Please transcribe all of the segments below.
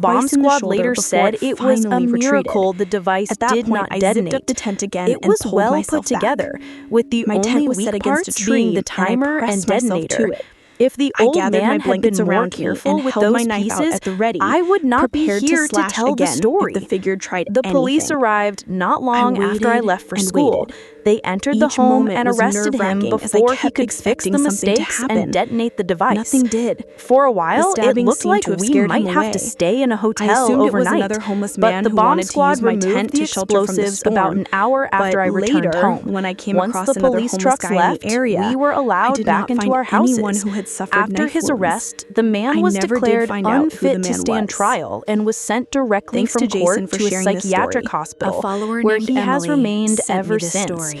bomb twice in the squad shoulder later before said it it was a finally retreated. miracle the device At that did point, not I detonate. zipped up the tent again It and was pulled well myself put together, with the My tent only was set weak against parts a tree, being the and I timer and pressed myself detonator. to it. If the I old gathered my man had blankets been more around me careful and with held my those knife out pieces, at the ready, I would not be prepared to here to slash tell the again story. if the figure tried The police anything. arrived not long after I waited left for and school. waited. They entered the Each home moment and was arrested him nerve-wracking as I before he kept could fix expecting the something to mistakes happen. and detonate the device. Nothing did. For a while, it stabbing looked seemed like to have we scared might him have to away. stay in a I hotel assumed it was overnight. another homeless But man the who bomb wanted to squad use my removed tent the to shelter from the explosives about storm. an hour after But I returned later, home. when I came Once across the another police homeless trucks guy left, in the area, we were I allowed did back not into find our houses. anyone who had suffered After knife his wounds. arrest, the man I was never did declared find out who the unfit to man stand was. trial and was sent directly Thanks from to Jason court for to a sharing this psychiatric story. hospital, A follower where named he has Emily remained sent me ever this since. story.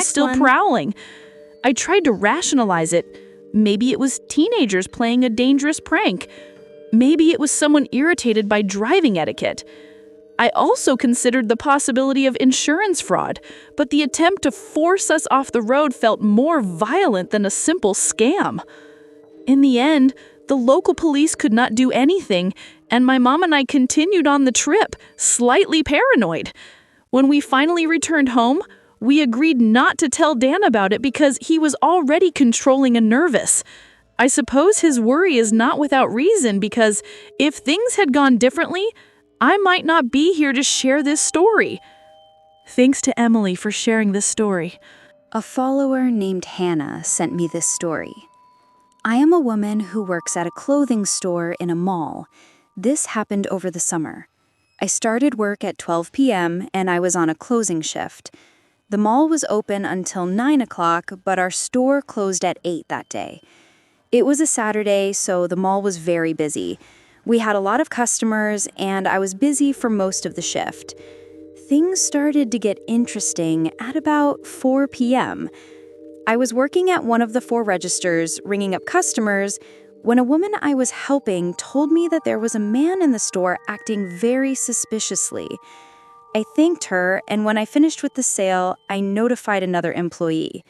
Next still one. prowling. I tried to rationalize it. Maybe it was teenagers playing a dangerous prank. Maybe it was someone irritated by driving etiquette. I also considered the possibility of insurance fraud, but the attempt to force us off the road felt more violent than a simple scam. In the end, the local police could not do anything, and my mom and I continued on the trip, slightly paranoid. When we finally returned home, we agreed not to tell Dan about it because he was already controlling and nervous. I suppose his worry is not without reason because if things had gone differently, I might not be here to share this story. Thanks to Emily for sharing this story. A follower named Hannah sent me this story. I am a woman who works at a clothing store in a mall. This happened over the summer. I started work at 12 p.m. and I was on a closing shift. The mall was open until 9 o'clock, but our store closed at 8 that day. It was a Saturday, so the mall was very busy. We had a lot of customers, and I was busy for most of the shift. Things started to get interesting at about 4 p.m. I was working at one of the 4 registers, ringing up customers, when a woman I was helping told me that there was a man in the store acting very suspiciously. I thanked her, and when I finished with the sale, I notified another employee.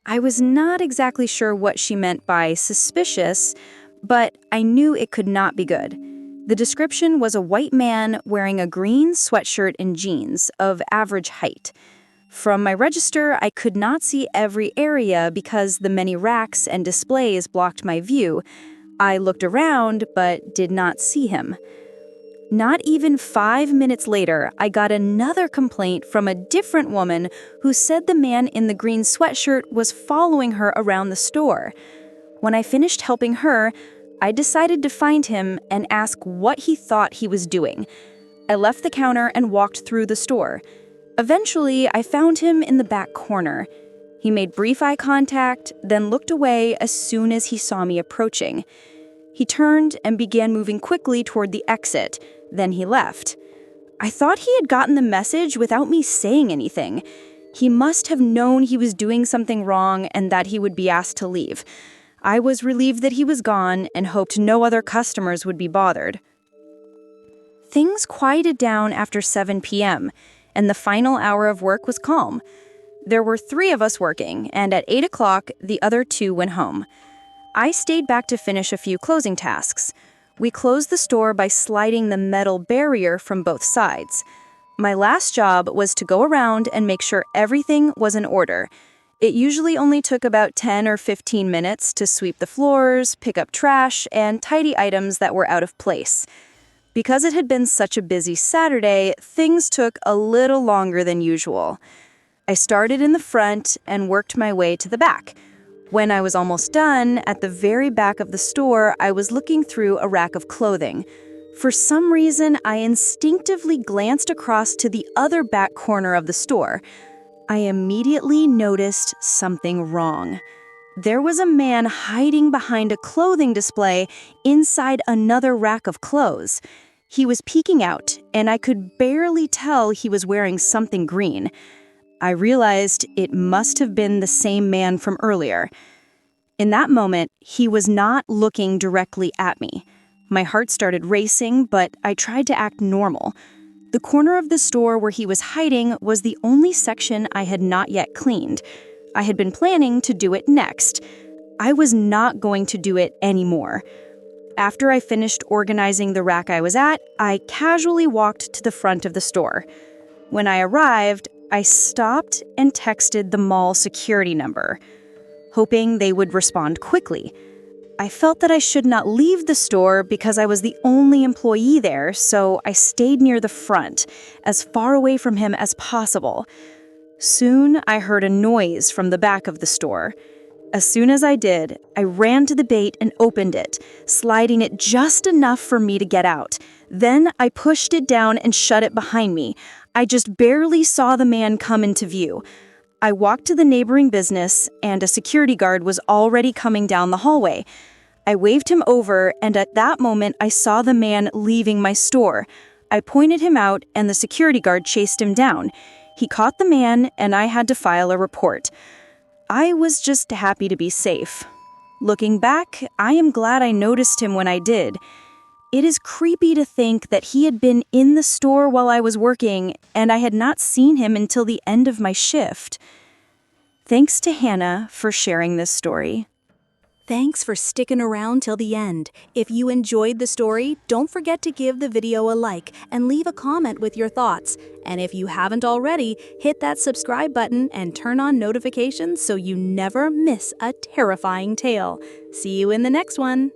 I was not exactly sure what she meant by suspicious, but I knew it could not be good. The description was a white man wearing a green sweatshirt and jeans of average height. From my register, I could not see every area because the many racks and displays blocked my view. I looked around, but did not see him. Not even 5 minutes later, I got another complaint from a different woman who said the man in the green sweatshirt was following her around the store. When I finished helping her, I decided to find him and ask what he thought he was doing. I left the counter and walked through the store. Eventually, I found him in the back corner. He made brief eye contact, then looked away as soon as he saw me approaching. He turned and began moving quickly toward the exit. Then he left. I thought he had gotten the message without me saying anything. He must have known he was doing something wrong and that he would be asked to leave. I was relieved that he was gone and hoped no other customers would be bothered. Things quieted down after 7 p.m., and the final hour of work was calm. There were 3 of us working, and at 8 o'clock, the other 2 went home. I stayed back to finish a few closing tasks. We closed the store by sliding the metal barrier from both sides. My last job was to go around and make sure everything was in order. It usually only took about 10 or 15 minutes to sweep the floors, pick up trash, and tidy items that were out of place. Because it had been such a busy Saturday, things took a little longer than usual. I started in the front and worked my way to the back. When I was almost done, at the very back of the store, I was looking through a rack of clothing. For some reason, I instinctively glanced across to the other back corner of the store. I immediately noticed something wrong. There was a man hiding behind a clothing display inside another rack of clothes. He was peeking out, and I could barely tell he was wearing something green. I realized it must have been the same man from earlier. In that moment, he was not looking directly at me. My heart started racing, but I tried to act normal. The corner of the store where he was hiding was the only section I had not yet cleaned. I had been planning to do it next. I was not going to do it anymore. After I finished organizing the rack I was at, I casually walked to the front of the store. When I arrived, I stopped and texted the mall security number, hoping they would respond quickly. I felt that I should not leave the store because I was the only employee there, so I stayed near the front, as far away from him as possible. Soon, I heard a noise from the back of the store. As soon as I did, I ran to the gate and opened it, sliding it just enough for me to get out. Then I pushed it down and shut it behind me. I just barely saw the man come into view. I walked to the neighboring business, and a security guard was already coming down the hallway. I waved him over, and at that moment, I saw the man leaving my store. I pointed him out, and the security guard chased him down. He caught the man, and I had to file a report. I was just happy to be safe. Looking back, I am glad I noticed him when I did. It is creepy to think that he had been in the store while I was working, and I had not seen him until the end of my shift. Thanks to Hannah for sharing this story. Thanks for sticking around till the end. If you enjoyed the story, don't forget to give the video a like and leave a comment with your thoughts. And if you haven't already, hit that subscribe button and turn on notifications so you never miss a terrifying tale. See you in the next one.